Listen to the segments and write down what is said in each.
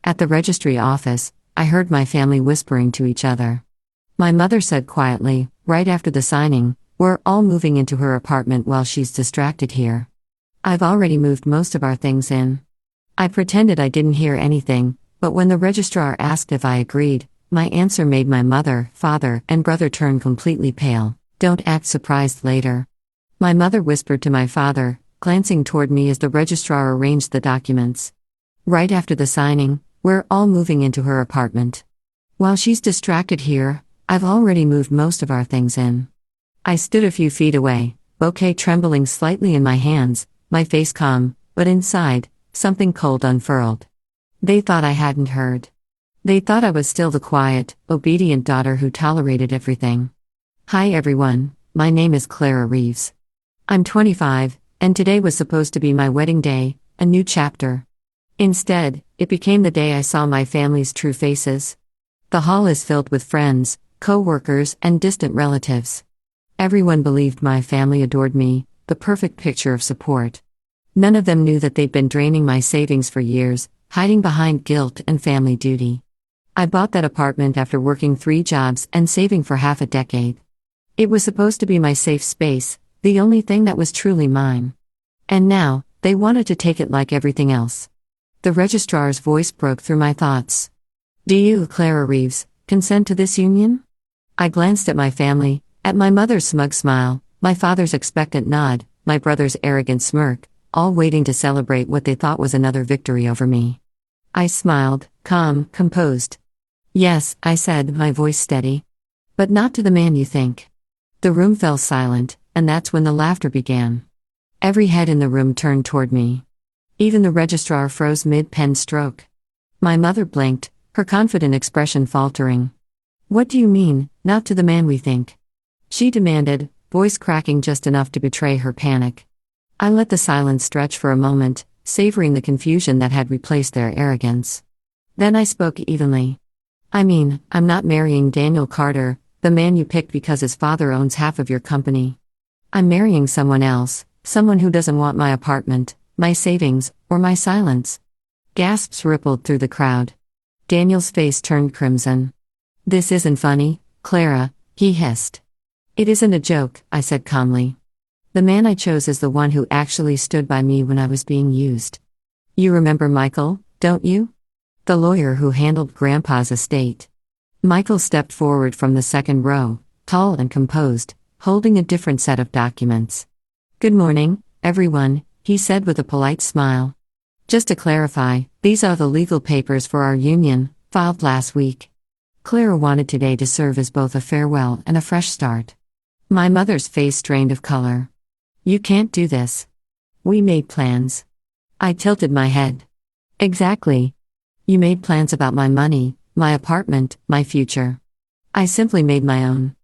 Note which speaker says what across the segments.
Speaker 1: At the registry office, I heard my family whispering to each other. My mother said quietly, right after the signing, "We're all moving into her apartment while she's distracted here. I've already moved most of our things in." I pretended I didn't hear anything, but when the registrar asked if I agreed, my answer made my mother, father, and brother turn completely pale. "Don't act surprised later," my mother whispered to my father, glancing toward me as the registrar arranged the documents. Right after the signing, "We're all moving into her apartment. While she's distracted here, I've already moved most of our things in." I stood a few feet away, bouquet trembling slightly in my hands, my face calm, but inside, something cold unfurled. They thought I hadn't heard. They thought I was still the quiet, obedient daughter who tolerated everything. Hi everyone, my name is Clara Reeves. I'm 25, and today was supposed to be my wedding day, a new chapter. Instead, it became the day I saw my family's true faces. The hall is filled with friends, co-workers, and distant relatives. Everyone believed my family adored me, the perfect picture of support. None of them knew that they'd been draining my savings for years, hiding behind guilt and family duty. I bought that apartment after working 3 jobs and saving for half a decade. It was supposed to be my safe space, the only thing that was truly mine. And now, they wanted to take it like everything else. The registrar's voice broke through my thoughts. "Do you, Clara Reeves, consent to this union?" I glanced at my family, at my mother's smug smile, my father's expectant nod, my brother's arrogant smirk, all waiting to celebrate what they thought was another victory over me. I smiled, calm, composed. "Yes," I said, my voice steady. "But not to the man you think." The room fell silent, and that's when the laughter began. Every head in the room turned toward me. Even the registrar froze mid-pen stroke. My mother blinked, her confident expression faltering. "What do you mean, not to the man we think?" she demanded, voice cracking just enough to betray her panic. I let the silence stretch for a moment, savoring the confusion that had replaced their arrogance. Then I spoke evenly. "I mean, I'm not marrying Daniel Carter, the man you picked because his father owns half of your company. I'm marrying someone else, someone who doesn't want my apartment, my savings, or my silence." Gasps rippled through the crowd. Daniel's face turned crimson. "This isn't funny, Clara," he hissed. "It isn't a joke," I said calmly. "The man I chose is the one who actually stood by me when I was being used. You remember Michael, don't you? The lawyer who handled Grandpa's estate." Michael stepped forward from the second row, tall and composed, holding a different set of documents. "Good morning, everyone," he said with a polite smile. "Just to clarify, these are the legal papers for our union, filed last week." Clara wanted today to serve as both a farewell and a fresh start. My mother's face drained of color. "You can't do this. We made plans." I tilted my head. "Exactly. You made plans about my money, my apartment, my future. I simply made my own."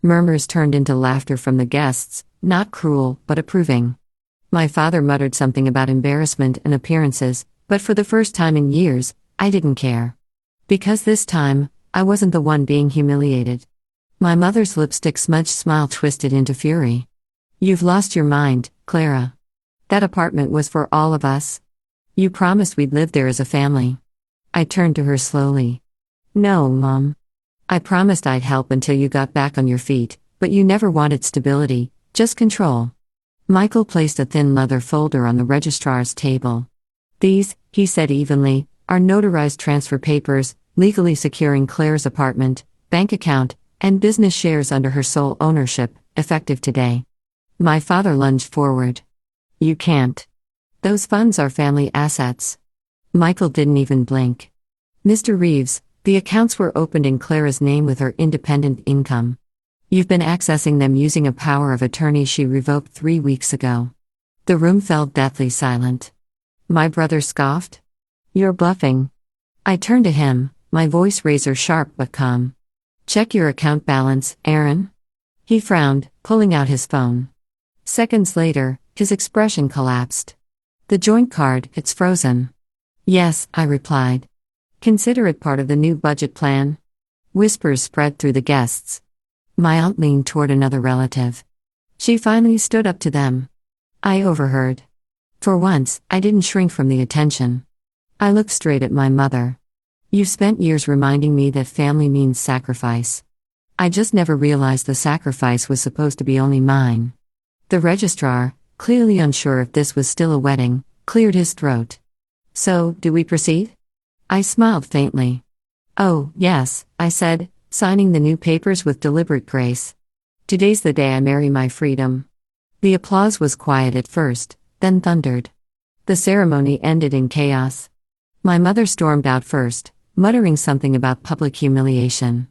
Speaker 1: Murmurs turned into laughter from the guests, not cruel, but approving. My father muttered something about embarrassment and appearances, but for the first time in years, I didn't care. Because this time, I wasn't the one being humiliated. My mother's lipstick-smudged smile twisted into fury. "You've lost your mind, Clara. That apartment was for all of us. You promised we'd live there as a family." I turned to her slowly. "No, Mom. I promised I'd help until you got back on your feet, but you never wanted stability, just control." Michael placed a thin leather folder on the registrar's table. "These," he said evenly, "are notarized transfer papers, legally securing Claire's apartment, bank account, and business shares under her sole ownership, effective today." My father lunged forward. "You can't. Those funds are family assets." Michael didn't even blink. "Mr. Reeves, the accounts were opened in Clara's name with her independent income. You've been accessing them using a power of attorney she revoked 3 weeks ago." The room fell deathly silent. My brother scoffed. "You're bluffing." I turned to him, my voice razor sharp but calm. "Check your account balance, Aaron." He frowned, pulling out his phone. Seconds later, his expression collapsed. "The joint card, it's frozen." "Yes," I replied. "Consider it part of the new budget plan." Whispers spread through the guests. My aunt leaned toward another relative. She finally stood up to them. I overheard. For once, I didn't shrink from the attention. I looked straight at my mother. You've spent years reminding me that family means sacrifice. I just never realized the sacrifice was supposed to be only mine. The registrar, clearly unsure if this was still a wedding, cleared his throat. So, do we proceed? I smiled faintly. Oh, yes, I said, signing the new papers with deliberate grace. Today's the day I marry my freedom. The applause was quiet at first, then thundered. The ceremony ended in chaos. My mother stormed out first, muttering something about public humiliation.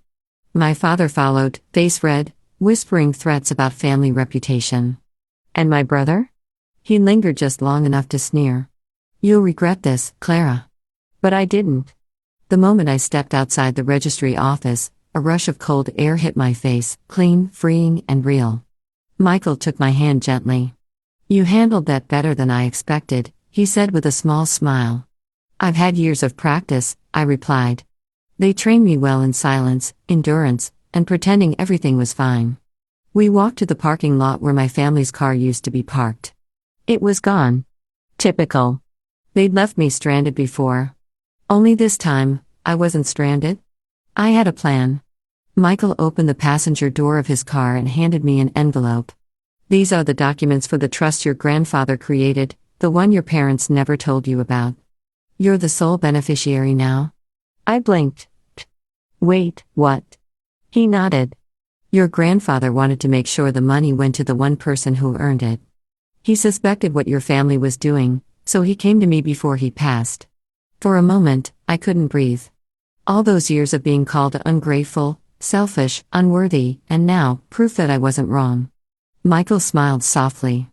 Speaker 1: My father followed, face red, whispering threats about family reputation. And my brother? He lingered just long enough to sneer. You'll regret this, Clara. But I didn't. The moment I stepped outside the registry office, a rush of cold air hit my face, clean, freeing, and real. Michael took my hand gently. You handled that better than I expected, he said with a small smile. I've had years of practice, I replied. They trained me well in silence, endurance, and pretending everything was fine. We walked to the parking lot where my family's car used to be parked. It was gone. Typical. They'd left me stranded before. Only this time, I wasn't stranded. I had a plan. Michael opened the passenger door of his car and handed me an envelope. These are the documents for the trust your grandfather created, the one your parents never told you about. You're the sole beneficiary now. I blinked. Wait, what? He nodded. Your grandfather wanted to make sure the money went to the one person who earned it. He suspected what your family was doing, so he came to me before he passed. For a moment, I couldn't breathe. All those years of being called ungrateful, selfish, unworthy, and now, proof that I wasn't wrong. Michael smiled softly.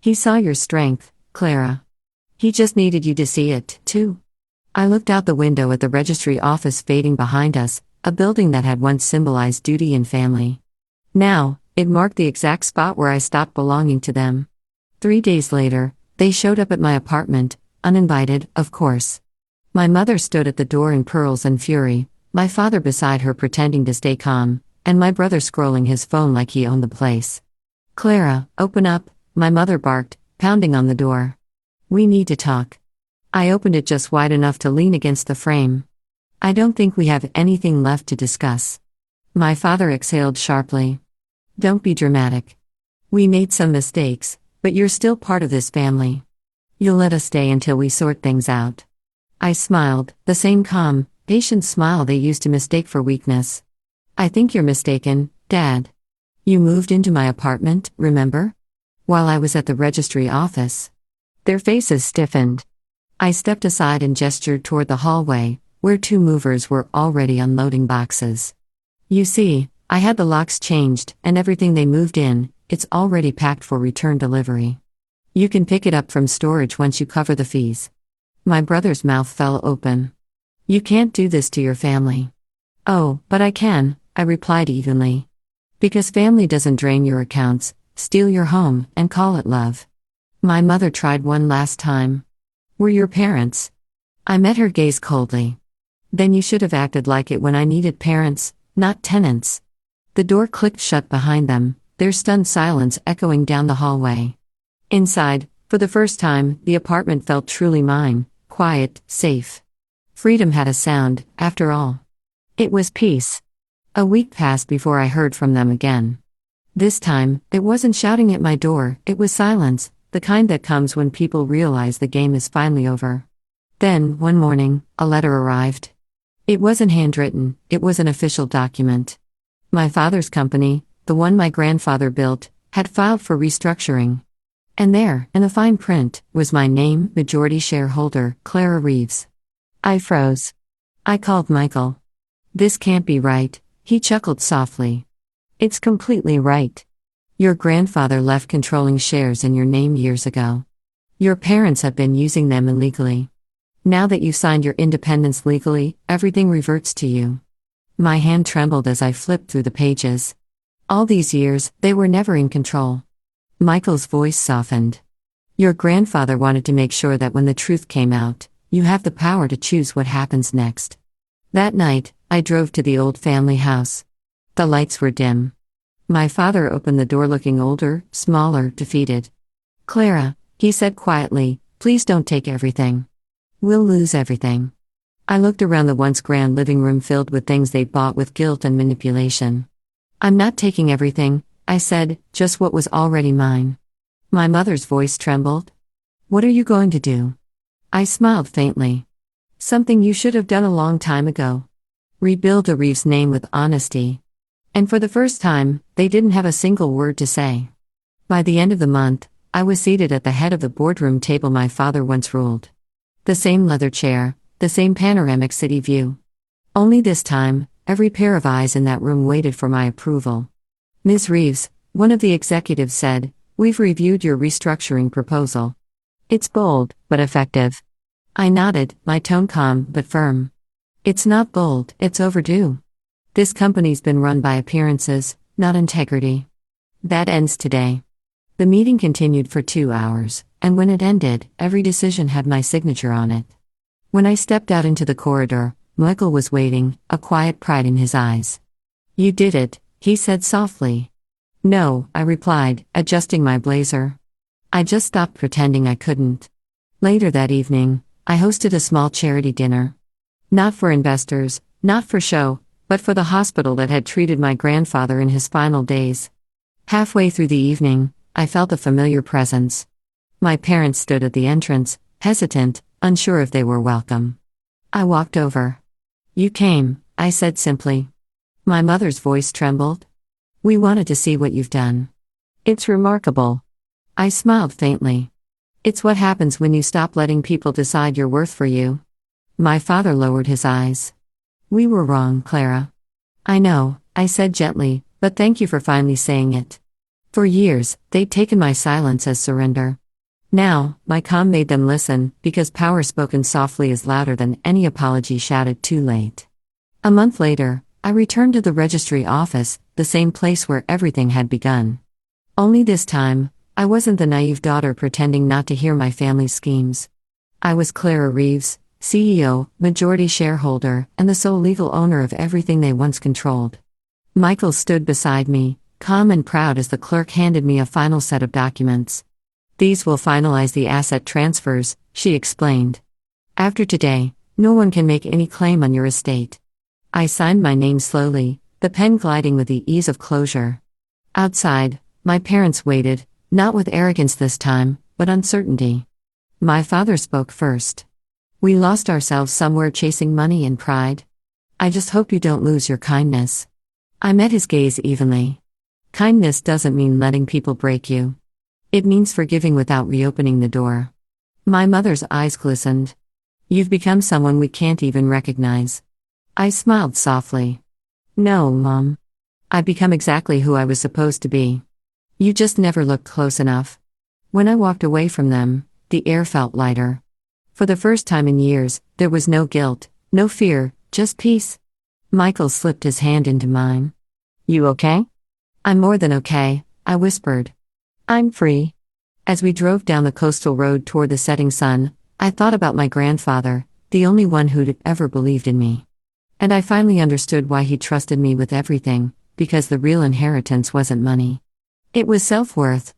Speaker 1: He saw your strength, Clara. He just needed you to see it, too. I looked out the window at the registry office fading behind us, a building that had once symbolized duty and family. Now, it marked the exact spot where I stopped belonging to them. 3 days later, they showed up at my apartment, uninvited, of course. My mother stood at the door in pearls and fury, my father beside her pretending to stay calm, and my brother scrolling his phone like he owned the place. Clara, open up, my mother barked, pounding on the door. We need to talk. I opened it just wide enough to lean against the frame. I don't think we have anything left to discuss. My father exhaled sharply. Don't be dramatic. We made some mistakes, but you're still part of this family. You'll let us stay until we sort things out. I smiled, the same calm, patient smile they used to mistake for weakness. I think you're mistaken, Dad. You moved into my apartment, remember? While I was at the registry office. Their faces stiffened. I stepped aside and gestured toward the hallway, where 2 movers were already unloading boxes. You see, I had the locks changed, and everything they moved in, it's already packed for return delivery. You can pick it up from storage once you cover the fees. My brother's mouth fell open. You can't do this to your family. Oh, but I can, I replied evenly. Because family doesn't drain your accounts, steal your home, and call it love. My mother tried one last time. Were your parents? I met her gaze coldly. Then you should have acted like it when I needed parents, not tenants. The door clicked shut behind them, their stunned silence echoing down the hallway. Inside, for the first time, the apartment felt truly mine, quiet, safe. Freedom had a sound, after all. It was peace. A week passed before I heard from them again. This time, it wasn't shouting at my door, it was silence, the kind that comes when people realize the game is finally over. Then, one morning, a letter arrived. It wasn't handwritten, it was an official document. My father's company, the one my grandfather built, had filed for restructuring. And there, in the fine print, was my name, majority shareholder, Clara Reeves. I froze. I called Michael. This can't be right, he chuckled softly. It's completely right. Your grandfather left controlling shares in your name years ago. Your parents have been using them illegally. Now that you've signed your independence legally, everything reverts to you. My hand trembled as I flipped through the pages. All these years, they were never in control. Michael's voice softened. Your grandfather wanted to make sure that when the truth came out, you have the power to choose what happens next. That night, I drove to the old family house. The lights were dim. My father opened the door looking older, smaller, defeated. Clara, he said quietly, please don't take everything. We'll lose everything. I looked around the once grand living room filled with things they'd bought with guilt and manipulation. I'm not taking everything, I said, just what was already mine. My mother's voice trembled. What are you going to do? I smiled faintly. Something you should have done a long time ago. Rebuild the Reeves name with honesty. And for the first time, they didn't have a single word to say. By the end of the month, I was seated at the head of the boardroom table my father once ruled. The same leather chair, the same panoramic city view. Only this time, every pair of eyes in that room waited for my approval. Ms. Reeves, one of the executives said, we've reviewed your restructuring proposal. It's bold, but effective. I nodded, my tone calm but firm. It's not bold, it's overdue. This company's been run by appearances, not integrity. That ends today. The meeting continued for 2 hours, and when it ended, every decision had my signature on it. When I stepped out into the corridor, Michael was waiting, a quiet pride in his eyes. You did it, he said softly. No, I replied, adjusting my blazer. I just stopped pretending I couldn't. Later that evening, I hosted a small charity dinner. Not for investors, not for show, but for the hospital that had treated my grandfather in his final days. Halfway through the evening, I felt a familiar presence. My parents stood at the entrance, hesitant, unsure if they were welcome. I walked over. You came, I said simply. My mother's voice trembled. We wanted to see what you've done. It's remarkable. I smiled faintly. It's what happens when you stop letting people decide your worth for you. My father lowered his eyes. We were wrong, Clara. I know, I said gently, but thank you for finally saying it. For years, they'd taken my silence as surrender. Now, my calm made them listen, because power spoken softly is louder than any apology shouted too late. A month later, I returned to the registry office, the same place where everything had begun. Only this time, I wasn't the naive daughter pretending not to hear my family's schemes. I was Clara Reeves, CEO, majority shareholder, and the sole legal owner of everything they once controlled. Michael stood beside me, calm and proud as the clerk handed me a final set of documents. These will finalize the asset transfers, she explained. After today, no one can make any claim on your estate. I signed my name slowly, the pen gliding with the ease of closure. Outside, my parents waited, not with arrogance this time, but uncertainty. My father spoke first. We lost ourselves somewhere chasing money and pride. I just hope you don't lose your kindness. I met his gaze evenly. Kindness doesn't mean letting people break you. It means forgiving without reopening the door. My mother's eyes glistened. You've become someone we can't even recognize. I smiled softly. No, Mom. I've become exactly who I was supposed to be. You just never looked close enough. When I walked away from them, the air felt lighter. For the first time in years, there was no guilt, no fear, just peace. Michael slipped his hand into mine. You okay? I'm more than okay, I whispered. I'm free. As we drove down the coastal road toward the setting sun, I thought about my grandfather, the only one who'd ever believed in me. And I finally understood why he trusted me with everything, because the real inheritance wasn't money. It was self-worth.